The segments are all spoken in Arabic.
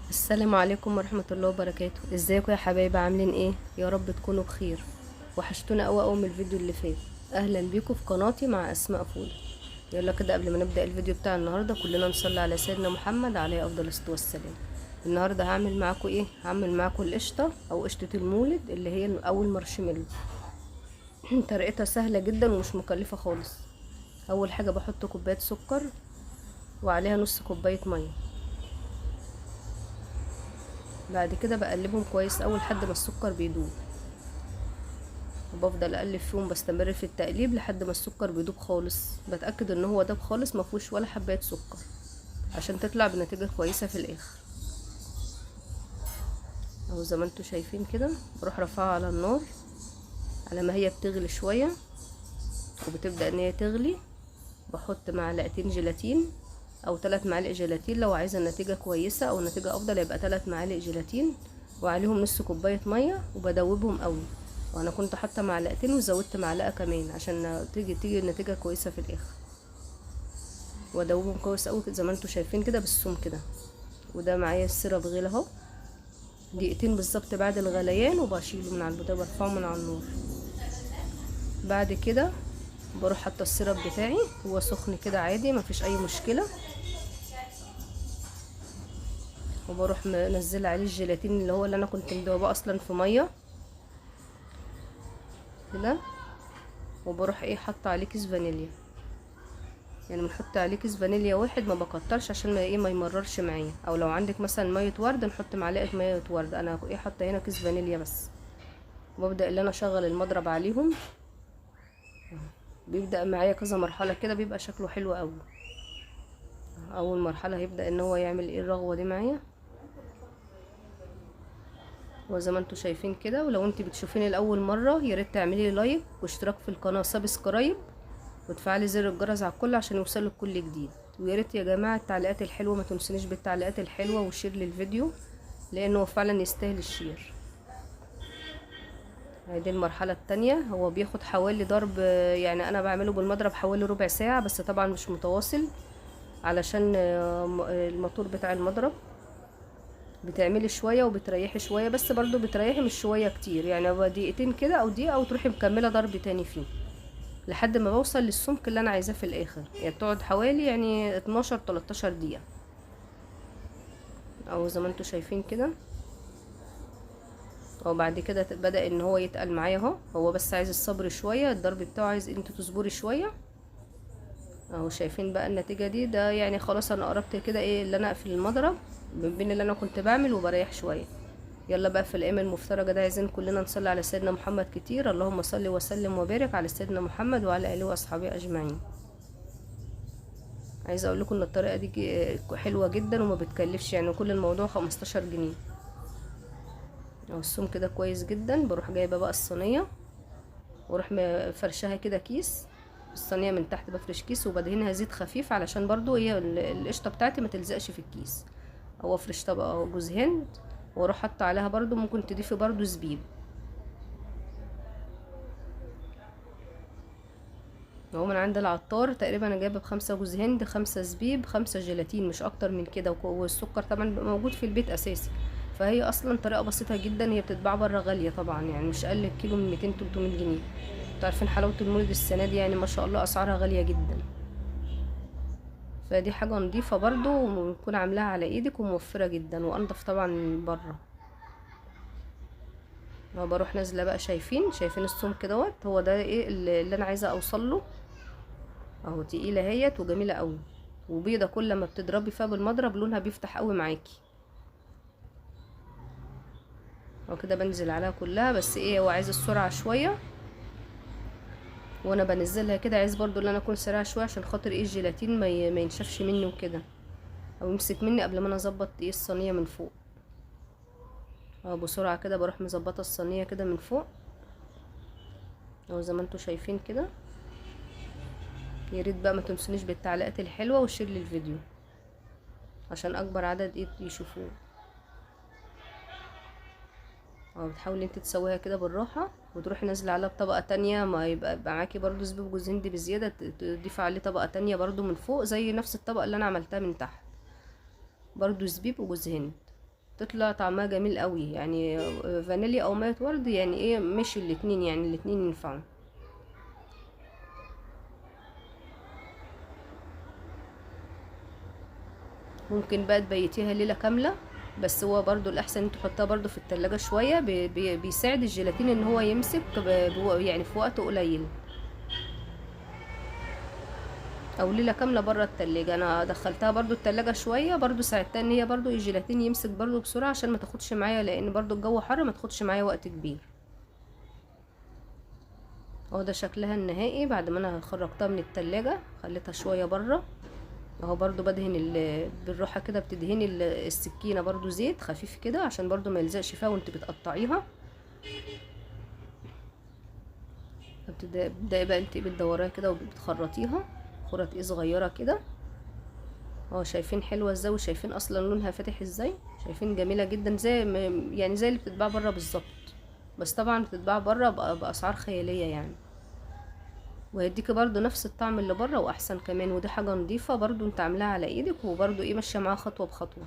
السلام عليكم ورحمة الله وبركاته. ازيكم يا حبايبي؟ عاملين ايه؟ يا رب تكونوا بخير. وحشتونا قوي من الفيديو اللي فات. اهلا بيكم في قناتي مع اسماء فوضى. يلا كده قبل ما نبدأ الفيديو بتاع النهاردة كلنا نصلي على سيدنا محمد عليه افضل الصلاة والسلام. النهاردة هعمل معاكم ايه؟ هعمل معاكم القشطة او قشطة المولد اللي هي اول مارشميلو. طريقتها سهلة جدا ومش مكلفة خالص. اول حاجة بحط كوباية سكر وعليها نص كوباية مية. بعد كده بقلبهم كويس اول لحد ما السكر بيدوب، وبفضل اقلب فيهم، بستمر في التقليب لحد ما السكر بيدوب خالص. بتاكد ان هو داب خالص ما فيهوش ولا حبايه سكر عشان تطلع بنتيجه كويسه في الاخر. اهو زي ما انتوا شايفين كده بروح رافعها على النار على ما هي بتغلي شويه، وبتبدا ان هي تغلي. بحط معلقتين جيلاتين او 3 معالق جيلاتين لو عايزه النتيجه كويسه او نتيجه افضل يبقى 3 معالق جيلاتين، وعليهم نص كوبايه ميه وبدوبهم قوي. وانا كنت حاطه معلقتين وزودت معلقه كمان عشان تيجي النتيجه كويسه في الاخر. وادوبهم كويس قوي زي ما انتوا شايفين كده بالسوم كده. وده معايا السيرب غلي اهو، دقيقتين بالظبط بعد الغليان وبشيله من على البوتاجاز برفعه من على النار. بعد كده بروح حاطه السيرب بتاعي، هو سخن كده عادي مفيش اي مشكله، وبروح منزله عليه الجيلاتين اللي هو اللي انا كنت مدوباه اصلا في ميه كده. وبروح ايه حاطه عليه كيس فانيليا، يعني بنحط عليه كيس فانيليا واحد، ما بكترش عشان ما يمررش معايا. او لو عندك مثلا ميه ورد نحط معلقه ميه ورد، انا ايه حاطه هنا كيس فانيليا بس. وببدا اللي انا اشغل المضرب عليهم، بيبدا معايا كذا مرحله كده بيبقى شكله حلو قوي. اول مرحله هيبدا ان هو يعمل ايه الرغوه دي معايا، وزي ما انتوا شايفين كده. ولو انت بتشوفيني لاول مره يا ريت تعملي لايك واشتراك في القناه سبسكرايب، وتفعلي زر الجرس على الكل عشان يوصلك كل جديد. ويا ريت يا جماعه التعليقات الحلوه ما تنسونيش بالتعليقات الحلوه والشير للفيديو لانه فعلا يستاهل الشير. دي المرحله التانية. هو بياخد حوالي ضرب، يعني انا بعمله بالمضرب حوالي ربع ساعه بس طبعا مش متواصل علشان الموتور بتاع المضرب. بتعملي شويه وبتريحي شويه، بس برضو بتريحي مش شويه كتير، يعني هو دقيقتين كده او دقيقه وتروحي مكمله ضرب تاني فيه لحد ما بوصل للسمك اللي انا عايزاه في الاخر. يعني بتقعد حوالي يعني 12 13 دقيقه، او زي ما انتوا شايفين كده. وبعد كده بدأ ان هو يتقل معايا اهو. هو بس عايز الصبر شويه، الضرب بتاعه عايز انتوا تصبري شويه. اهو شايفين بقى النتيجه دي، ده يعني خلاص انا قربت كده ايه اللي انا اقفل المضرب من بين اللي انا كنت بعمل وبريح شويه. يلا بقى في الايام المفترجه ده عايزين كلنا نصلي على سيدنا محمد كتير. اللهم صل وسلم وبارك على سيدنا محمد وعلى اله واصحابه اجمعين. عايزه اقول لكم ان الطريقه دي حلوه جدا وما بتكلفش، يعني كل الموضوع 15 جنيه. اهو السوم كده كويس جدا. بروح جايبه بقى الصينيه واروح فرشها كده كيس. الصينيه من تحت بفرش كيس وبدهنها زيت خفيف علشان برضو هي القشطه بتاعتي ما تلزقش في الكيس. او افرش طبقه جوز هند واروح حاطه عليها برضو، ممكن تضيفي برضو زبيب. هو من عند العطار تقريبا انا جايبه ب5 جوز هند، 5 زبيب، 5 جيلاتين، مش اكتر من كده. والسكر طبعا بيبقى موجود في البيت اساسي. فهي اصلا طريقه بسيطه جدا. هي بتتباع بره غاليه طبعا، يعني مش اقل الكيلو من 200 300 جنيه. انتوا عارفين حلاوه المولد السنه دي، يعني ما شاء الله اسعارها غاليه جدا. فدي حاجه نظيفه برضو وتكون عاملاها على ايدك وموفره جدا وانضف طبعا من بره. انا بروح نازله بقى، شايفين السمك دوت، هو ده ايه اللي انا عايزه اوصل له. اهو تقيله اهيت وجميله قوي وبيضه، كل ما بتضربي فيها بالمضرب لونها بيفتح قوي معاكي. اهو كده بنزل عليها كلها، بس ايه هو عايز السرعه شويه وانا بنزلها كده. عايز برضو ان انا اكون سريعه شويه عشان خاطر ايه الجيلاتين ما ينشفش مني وكده، او يمسك مني قبل ما انا اظبط ايه الصينيه من فوق. اهو بسرعه كده بروح مظبطه الصينيه كده من فوق. اهو زي ما انتوا شايفين كده. يا ريت بقى ما تنسونيش بالتعليقات الحلوه والشير للفيديو عشان اكبر عدد ايه يشوفوه. اه بتحاولي انت تسويها كده بالراحه وتروحي نازله عليها بطبقه تانية، ما يبقى معاكي برضو زبيب جوز هند بزياده، تضيفي عليه طبقه تانية برضو من فوق زي نفس الطبقه اللي انا عملتها من تحت، برضو زبيب وجوز هند. تطلع طعمها جميل قوي يعني. فانيليا او ميه ورد يعني ايه، مش الاتنين، يعني الاتنين ينفعوا. ممكن بقى تبيتيها ليلة كاملة، بس هو برضو الأحسن انت تحطها برضو في التلاجة شوية، بيساعد الجيلاتين ان هو يمسك يعني في وقت قليل. او ليلة كاملة برا التلاجة. انا دخلتها برضو التلاجة شوية، برضو ساعدتها ان هي برضو الجيلاتين يمسك برضو بسرعة، عشان ما تاخدش معايا، لان برضو الجو حر، ما تاخدش معايا وقت كبير. اهو ده شكلها النهائي بعد ما انا خرجتها من التلاجة، خليتها شوية برا. اهو برضو بدهن بالراحة كده، بتدهني السكينة برضو زيت خفيف كده، عشان برضو ما يلزقش فيها وانت بتقطعيها. بتبدأي بقى انت بتدوريها كده وبتخرطيها خرط ايه صغيرة كده. اهو شايفين حلوة ازاي، وشايفين اصلا لونها فاتح ازاي، شايفين جميلة جدا، زي يعني زي اللي بتتباع بره بالظبط. بس طبعا بتتباع بره بأسعار خيالية يعني، وهيديكي برضو نفس الطعم اللي بره واحسن كمان. ودي حاجة نظيفة برضو انت عاملاها على ايدك، وبرضو ايه ماشية معاها خطوة بخطوة.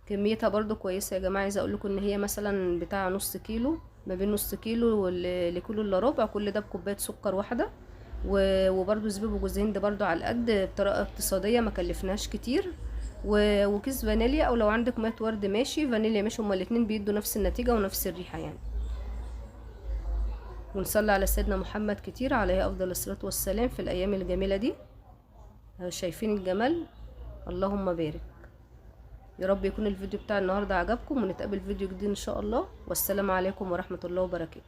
كميتها برضو كويسة يا جماعة. عايزة اقولكم ان هي مثلا بتاع نص كيلو، ما بين نص كيلو لكيلو الا ربع، كل ده بكوباية سكر واحدة. وبرضو زبيب وجوز هند برضو على القد، بطريقة اقتصادية ما كلفناش كتير. وكيس فانيليا، او لو عندك مية ورد ماشي، فانيليا ماشي، هما الاتنين بيدوا نفس النتيجة ونفس الريحة يعني. ونصلي على سيدنا محمد كتير عليه افضل الصلاة والسلام في الايام الجميلة دي. شايفين الجمال، اللهم بارك. يا رب يكون الفيديو بتاع النهاردة عجبكم، ونتقابل فيديو جديد ان شاء الله، والسلام عليكم ورحمة الله وبركاته.